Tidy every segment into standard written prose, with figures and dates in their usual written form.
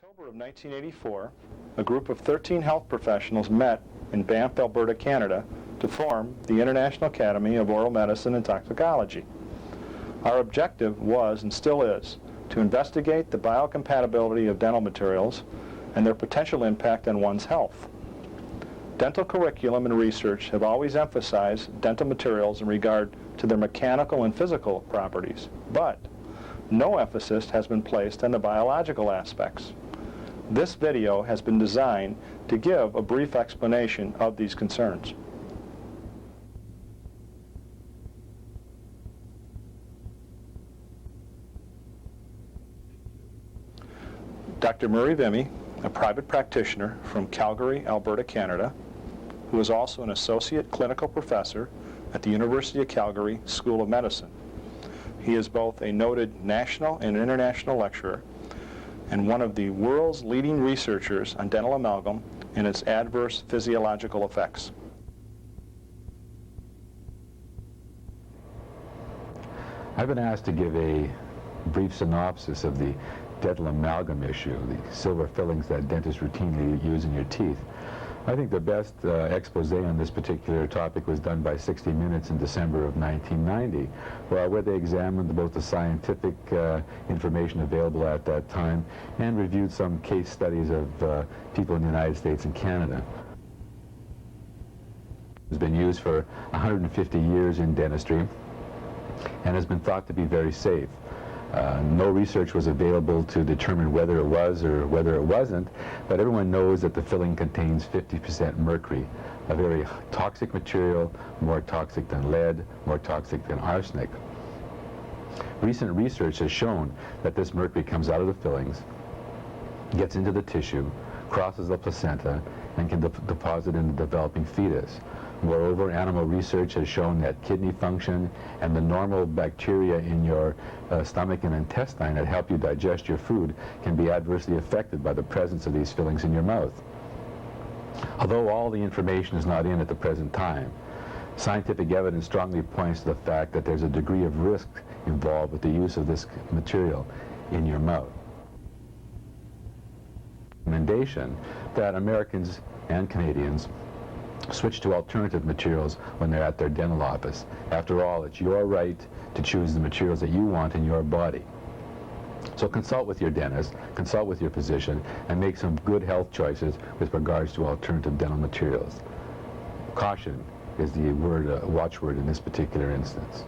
October of 1984, a group of 13 health professionals met in Banff, Alberta, Canada, to form the International Academy of Oral Medicine and Toxicology. Our objective was, and still is, to investigate the biocompatibility of dental materials and their potential impact on one's health. Dental curriculum and research have always emphasized dental materials in regard to their mechanical and physical properties, but no emphasis has been placed on the biological aspects. This video has been designed to give a brief explanation of these concerns. Dr. Murray Vimy, a private practitioner from Calgary, Alberta, Canada, who is also an associate clinical professor at the University of Calgary School of Medicine. He is both a noted national and international lecturer and one of the world's leading researchers on dental amalgam and its adverse physiological effects. I've been asked to give a brief synopsis of the dental amalgam issue, the silver fillings that dentists routinely use in your teeth. I think the best expose on this particular topic was done by 60 Minutes in December of 1990, where they examined both the scientific information available at that time and reviewed some case studies of people in the United States and Canada. It's been used for 150 years in dentistry and has been thought to be very safe. No research was available to determine whether it was or whether it wasn't, but everyone knows that the filling contains 50% mercury, a very toxic material, more toxic than lead, more toxic than arsenic. Recent research has shown that this mercury comes out of the fillings, gets into the tissue, crosses the placenta, and can deposit in the developing fetus. Moreover, animal research has shown that kidney function and the normal bacteria in your stomach and intestine that help you digest your food can be adversely affected by the presence of these fillings in your mouth. Although all the information is not in at the present time, scientific evidence strongly points to the fact that there's a degree of risk involved with the use of this material in your mouth. Recommendation that Americans and Canadians switch to alternative materials when they're at their dental office. After all, it's your right to choose the materials that you want in your body. So consult with your dentist, consult with your physician, and make some good health choices with regards to alternative dental materials. Caution is the watchword in this particular instance.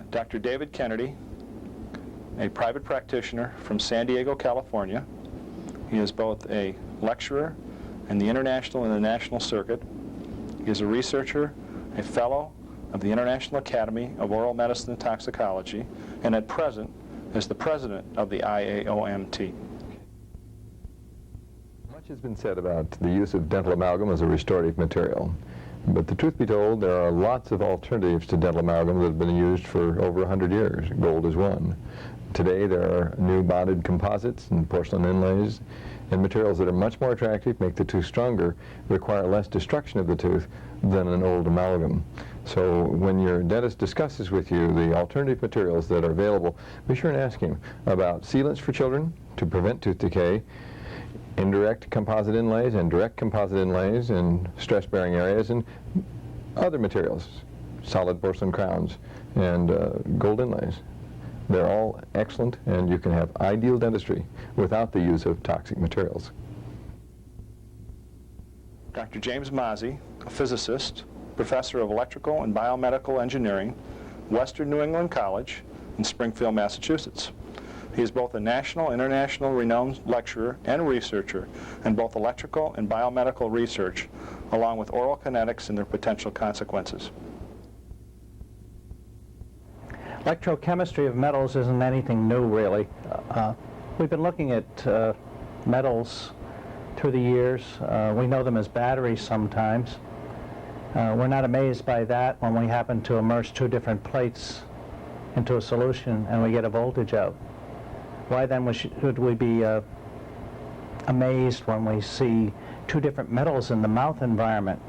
Dr. David Kennedy, a private practitioner from San Diego, California. He is both a lecturer in the international and the national circuit. He is a researcher, a fellow of the International Academy of Oral Medicine and Toxicology, and at present is the president of the IAOMT. Much has been said about the use of dental amalgam as a restorative material, but the truth be told, there are lots of alternatives to dental amalgam that have been used for over 100 years. Gold is one. Today there are new bonded composites and porcelain inlays and materials that are much more attractive, make the tooth stronger, require less destruction of the tooth than an old amalgam. So when your dentist discusses with you the alternative materials that are available, be sure and ask him about sealants for children to prevent tooth decay, indirect composite inlays and direct composite inlays in stress-bearing areas, and other materials, solid porcelain crowns and gold inlays. They're all excellent, and you can have ideal dentistry without the use of toxic materials. Dr. James Mazzi, a physicist, professor of electrical and biomedical engineering, Western New England College in Springfield, Massachusetts. He is both a national and international renowned lecturer and researcher in both electrical and biomedical research, along with oral kinetics and their potential consequences. Electrochemistry of metals isn't anything new, really. We've been looking at metals through the years. We know them as batteries sometimes. We're not amazed by that when we happen to immerse two different plates into a solution and we get a voltage out. Why then should we be amazed when we see two different metals in the mouth environment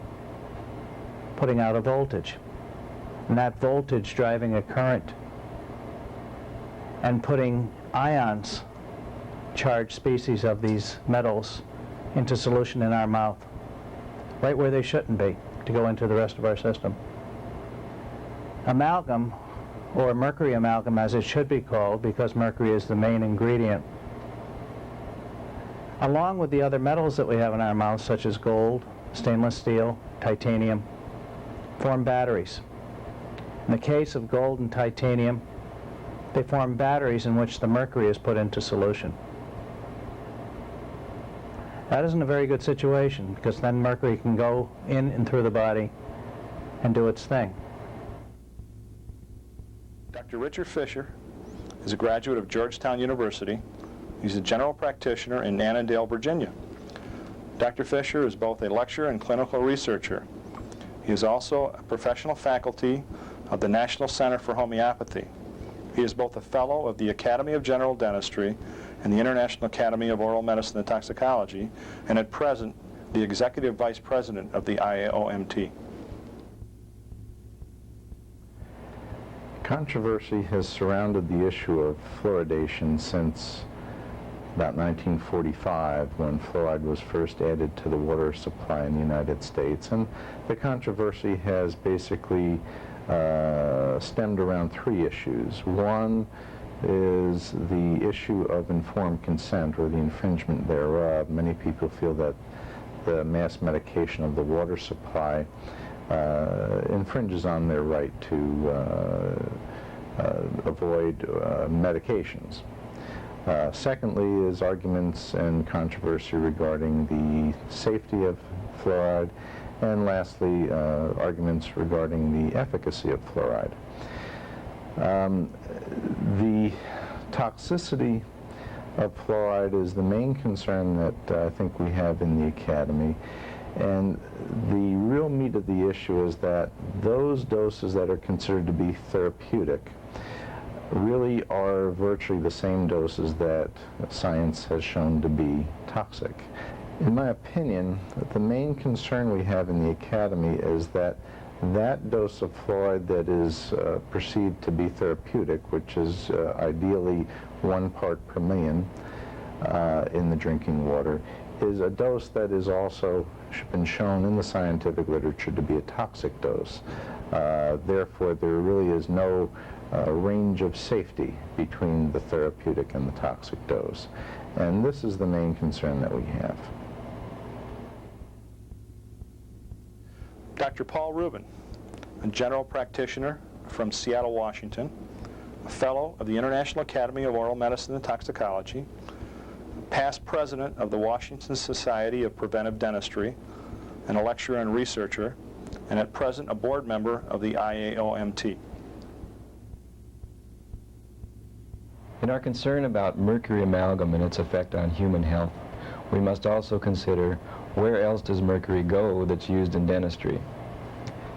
putting out a voltage? And that voltage driving a current and putting ions charged species of these metals into solution in our mouth, right where they shouldn't be, to go into the rest of our system. Amalgam, or mercury amalgam as it should be called because mercury is the main ingredient, along with the other metals that we have in our mouth, such as gold, stainless steel, titanium, form batteries. In the case of gold and titanium, they form batteries in which the mercury is put into solution. That isn't a very good situation, because then mercury can go in and through the body and do its thing. Dr. Richard Fisher is a graduate of Georgetown University. He's a general practitioner in Annandale, Virginia. Dr. Fisher is both a lecturer and clinical researcher. He is also a professional faculty of the National Center for Homeopathy. He is both a fellow of the Academy of General Dentistry and the International Academy of Oral Medicine and Toxicology, and at present, the Executive Vice President of the IAOMT. Controversy has surrounded the issue of fluoridation since about 1945, when fluoride was first added to the water supply in the United States. And the controversy has basically stemmed around three issues. One is the issue of informed consent, or the infringement thereof. Many people feel that the mass medication of the water supply infringes on their right to avoid medications. Secondly is arguments and controversy regarding the safety of fluoride, and lastly arguments regarding the efficacy of fluoride. The toxicity of fluoride is the main concern that I think we have in the Academy, and the real meat of the issue is that those doses that are considered to be therapeutic really are virtually the same doses that science has shown to be toxic. In my opinion, the main concern we have in the Academy is that that dose of fluoride that is perceived to be therapeutic, which is ideally 1 part per million in the drinking water, is a dose that is also been shown in the scientific literature to be a toxic dose. Therefore, there really is no range of safety between the therapeutic and the toxic dose. And this is the main concern that we have. Dr. Paul Rubin, a general practitioner from Seattle, Washington, a fellow of the International Academy of Oral Medicine and Toxicology, past president of the Washington Society of Preventive Dentistry, and a lecturer and researcher, and at present a board member of the IAOMT. In our concern about mercury amalgam and its effect on human health, we must also consider where else does mercury go that's used in dentistry.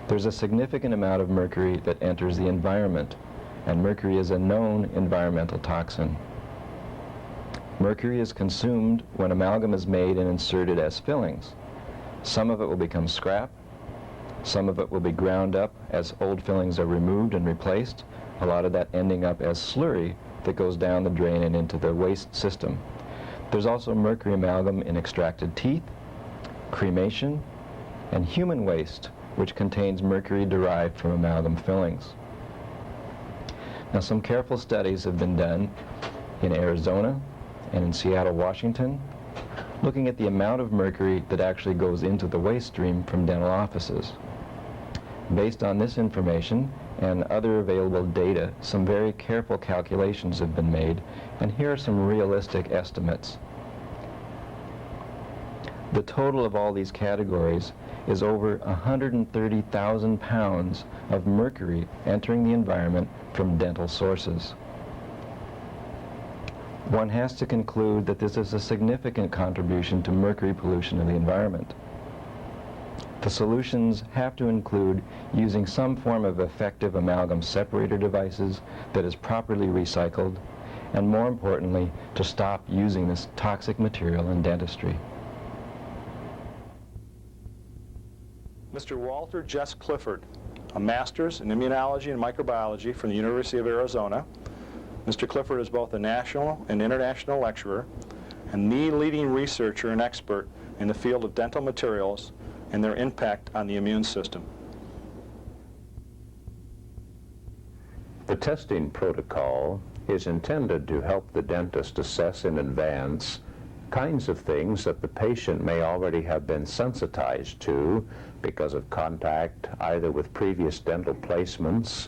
There's a significant amount of mercury that enters the environment, and mercury is a known environmental toxin. Mercury is consumed when amalgam is made and inserted as fillings. Some of it will become scrap, some of it will be ground up as old fillings are removed and replaced, a lot of that ending up as slurry that goes down the drain and into the waste system. There's also mercury amalgam in extracted teeth, cremation, and human waste, which contains mercury derived from amalgam fillings. Now, some careful studies have been done in Arizona and in Seattle, Washington, looking at the amount of mercury that actually goes into the waste stream from dental offices. Based on this information and other available data, some very careful calculations have been made, and here are some realistic estimates. The total of all these categories is over 130,000 pounds of mercury entering the environment from dental sources. One has to conclude that this is a significant contribution to mercury pollution of the environment. The solutions have to include using some form of effective amalgam separator devices that is properly recycled, and more importantly, to stop using this toxic material in dentistry. Mr. Walter Jess Clifford, a master's in immunology and microbiology from the University of Arizona. Mr. Clifford is both a national and international lecturer and the leading researcher and expert in the field of dental materials and their impact on the immune system. The testing protocol is intended to help the dentist assess in advance kinds of things that the patient may already have been sensitized to because of contact either with previous dental placements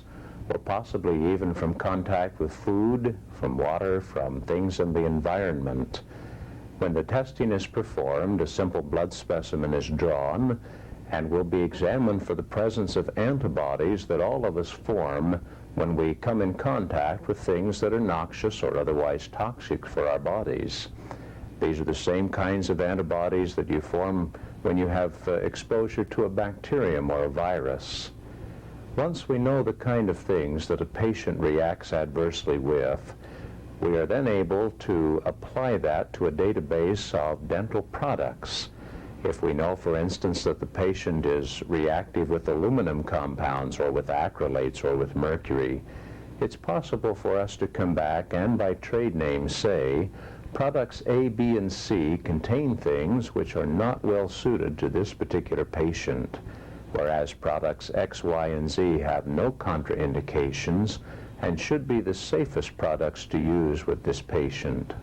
or possibly even from contact with food, from water, from things in the environment. When the testing is performed, a simple blood specimen is drawn and will be examined for the presence of antibodies that all of us form when we come in contact with things that are noxious or otherwise toxic for our bodies. These are the same kinds of antibodies that you form when you have exposure to a bacterium or a virus. Once we know the kind of things that a patient reacts adversely with, we are then able to apply that to a database of dental products. If we know, for instance, that the patient is reactive with aluminum compounds or with acrylates or with mercury, it's possible for us to come back and by trade name say, products A, B, and C contain things which are not well suited to this particular patient, whereas products X, Y, and Z have no contraindications and should be the safest products to use with this patient.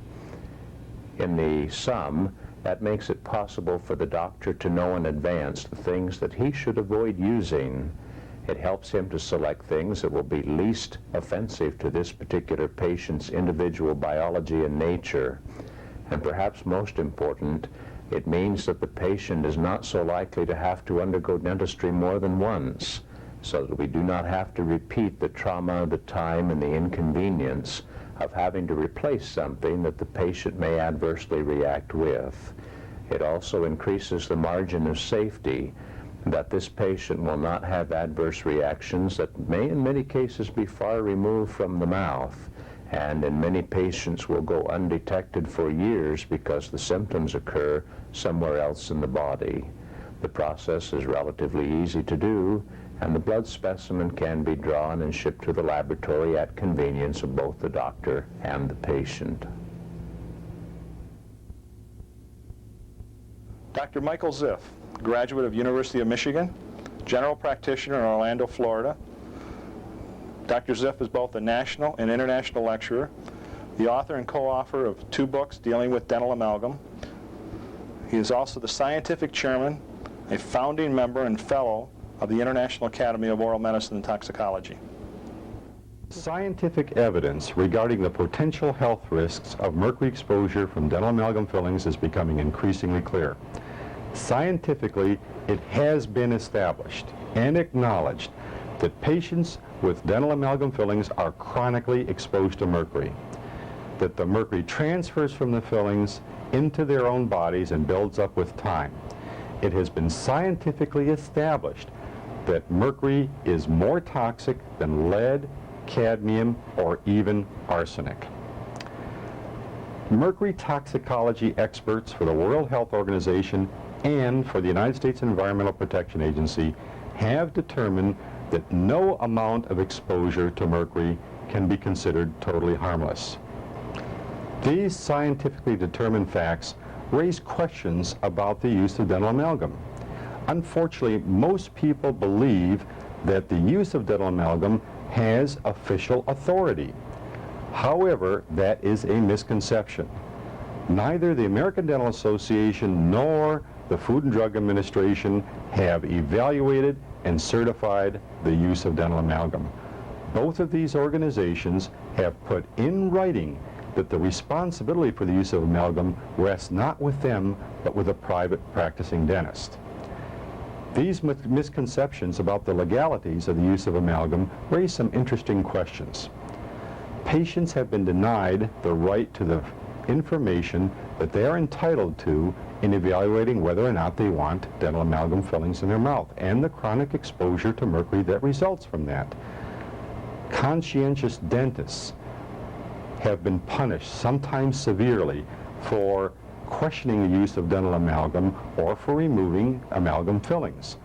In the sum, that makes it possible for the doctor to know in advance the things that he should avoid using. It helps him to select things that will be least offensive to this particular patient's individual biology and nature. And perhaps most important, it means that the patient is not so likely to have to undergo dentistry more than once, so that we do not have to repeat the trauma, the time, and the inconvenience of having to replace something that the patient may adversely react with. It also increases the margin of safety that this patient will not have adverse reactions that may in many cases be far removed from the mouth, and in many patients will go undetected for years because the symptoms occur somewhere else in the body. The process is relatively easy to do, and the blood specimen can be drawn and shipped to the laboratory at convenience of both the doctor and the patient. Dr. Michael Ziff, graduate of University of Michigan, general practitioner in Orlando, Florida. Dr. Ziff is both a national and international lecturer, the author and co-author of 2 books dealing with dental amalgam. He is also the scientific chairman, a founding member and fellow of the International Academy of Oral Medicine and Toxicology. Scientific evidence regarding the potential health risks of mercury exposure from dental amalgam fillings is becoming increasingly clear. Scientifically, it has been established and acknowledged that patients with dental amalgam fillings are chronically exposed to mercury, that the mercury transfers from the fillings into their own bodies and builds up with time. It has been scientifically established that mercury is more toxic than lead, cadmium, or even arsenic. Mercury toxicology experts for the World Health Organization and for the United States Environmental Protection Agency have determined that no amount of exposure to mercury can be considered totally harmless. These scientifically determined facts raise questions about the use of dental amalgam. Unfortunately, most people believe that the use of dental amalgam has official authority. However, that is a misconception. Neither the American Dental Association nor the Food and Drug Administration have evaluated and certified the use of dental amalgam. Both of these organizations have put in writing that the responsibility for the use of amalgam rests not with them, but with a private practicing dentist. These misconceptions about the legalities of the use of amalgam raise some interesting questions. Patients have been denied the right to the information that they are entitled to in evaluating whether or not they want dental amalgam fillings in their mouth and the chronic exposure to mercury that results from that. Conscientious dentists have been punished, sometimes severely, for questioning the use of dental amalgam or for removing amalgam fillings.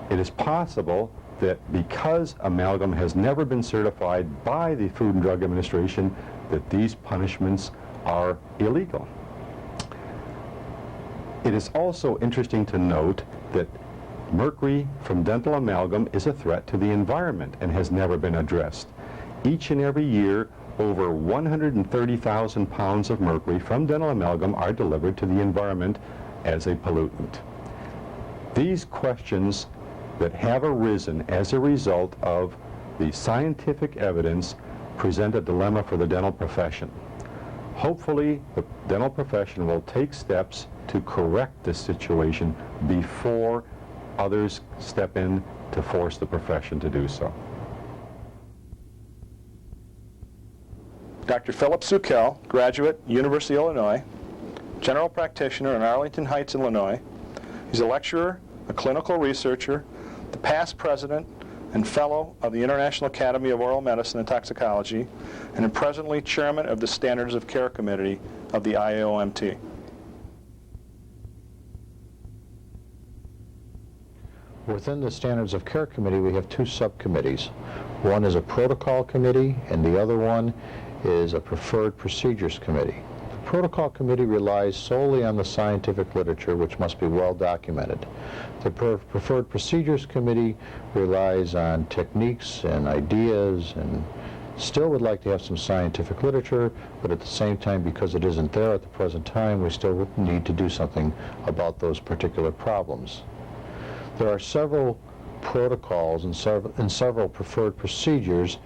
It is possible that because amalgam has never been certified by the Food and Drug Administration, that these punishments are illegal. It is also interesting to note that mercury from dental amalgam is a threat to the environment and has never been addressed. Each and every year, over 130,000 pounds of mercury from dental amalgam are delivered to the environment as a pollutant. These questions that have arisen as a result of the scientific evidence present a dilemma for the dental profession. Hopefully, the dental profession will take steps to correct this situation before others step in to force the profession to do so. Dr. Philip Sukel, graduate, University of Illinois, general practitioner in Arlington Heights, Illinois. He's a lecturer, a clinical researcher, the past president and fellow of the International Academy of Oral Medicine and Toxicology, and presently chairman of the Standards of Care Committee of the IAOMT. Within the Standards of Care Committee, we have two subcommittees. One is a protocol committee, and the other one is a preferred procedures committee. The protocol committee relies solely on the scientific literature, which must be well documented. The preferred procedures committee relies on techniques and ideas, and still would like to have some scientific literature, but at the same time, because it isn't there at the present time, we still need to do something about those particular problems. There are several protocols and several preferred procedures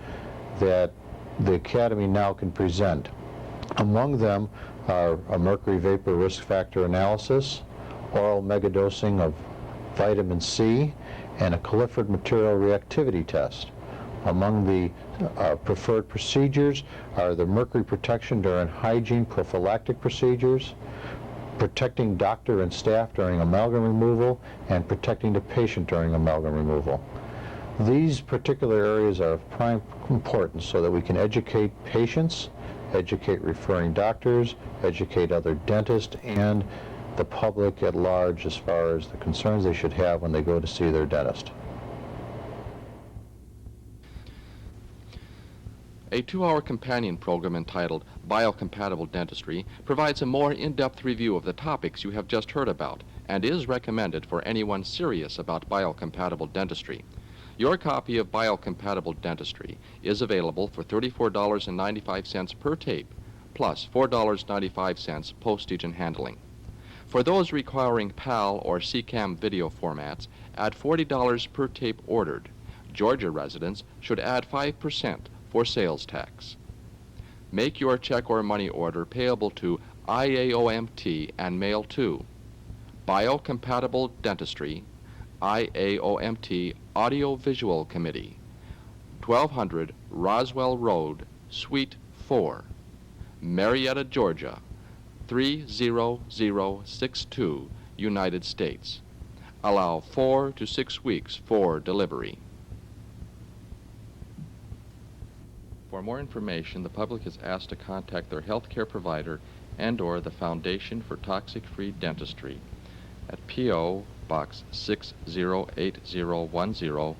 that the Academy now can present. Among them are a mercury vapor risk factor analysis, oral megadosing of vitamin C, and a colified material reactivity test. Among the preferred procedures are the mercury protection during hygiene prophylactic procedures, protecting doctor and staff during amalgam removal, and protecting the patient during amalgam removal. These particular areas are of prime importance so that we can educate patients, educate referring doctors, educate other dentists, and the public at large as far as the concerns they should have when they go to see their dentist. A 2-hour companion program entitled Biocompatible Dentistry provides a more in-depth review of the topics you have just heard about and is recommended for anyone serious about biocompatible dentistry. Your copy of Biocompatible Dentistry is available for $34.95 per tape, plus $4.95 postage and handling. For those requiring PAL or CCAM video formats, add $40 per tape ordered. Georgia residents should add 5% for sales tax. Make your check or money order payable to IAOMT and mail to Biocompatible Dentistry, IAOMT Audio Visual Committee, 1200 Roswell Road, Suite 4, Marietta, Georgia, 30062, United States. Allow 4 to 6 weeks for delivery. For more information, the public is asked to contact their healthcare provider and/or the Foundation for Toxic-Free Dentistry at P.O. Box 608010,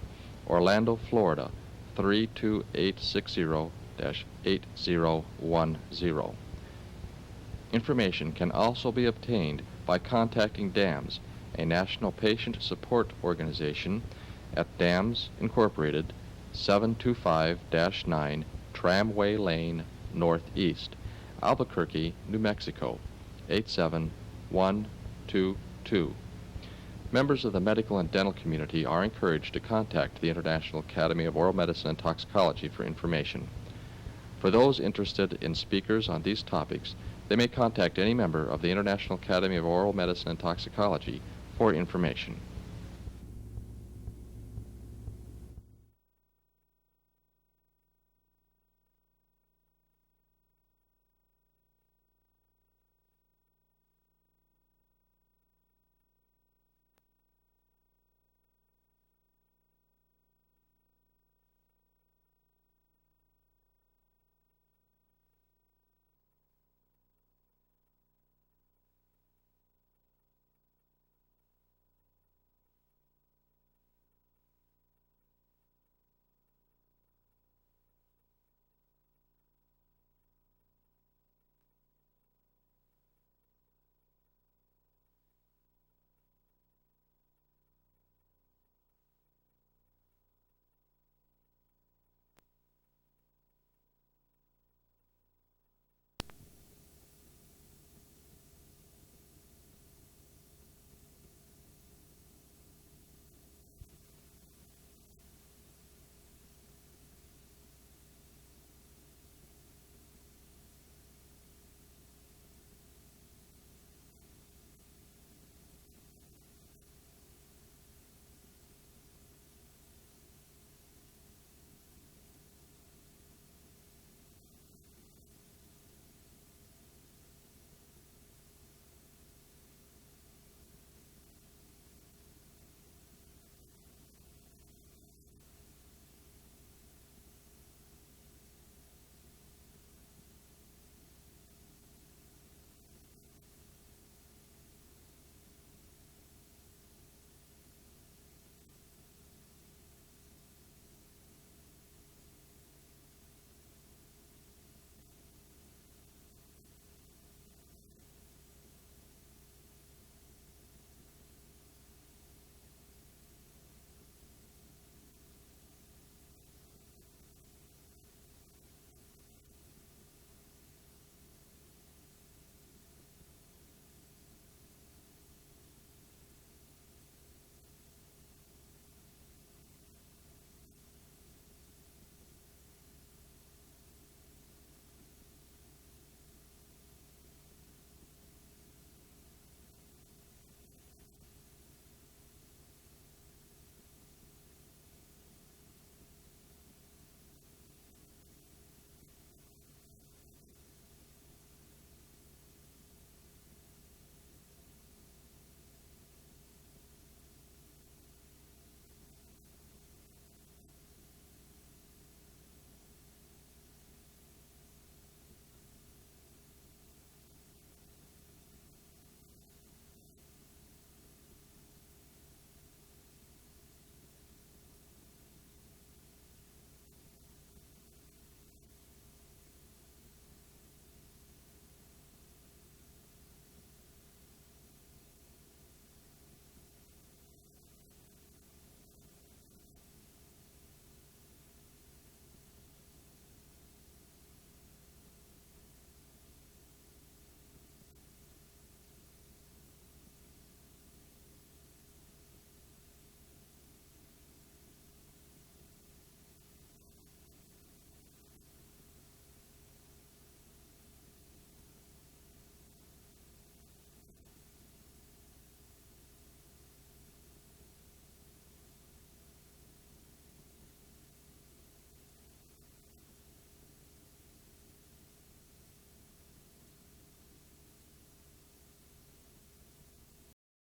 Orlando, Florida 32860-8010. Information can also be obtained by contacting DAMS, a national patient support organization, at DAMS Incorporated, 725-9 Tramway Lane, Northeast, Albuquerque, New Mexico, 87122. Members of the medical and dental community are encouraged to contact the International Academy of Oral Medicine and Toxicology for information. For those interested in speakers on these topics, they may contact any member of the International Academy of Oral Medicine and Toxicology for information.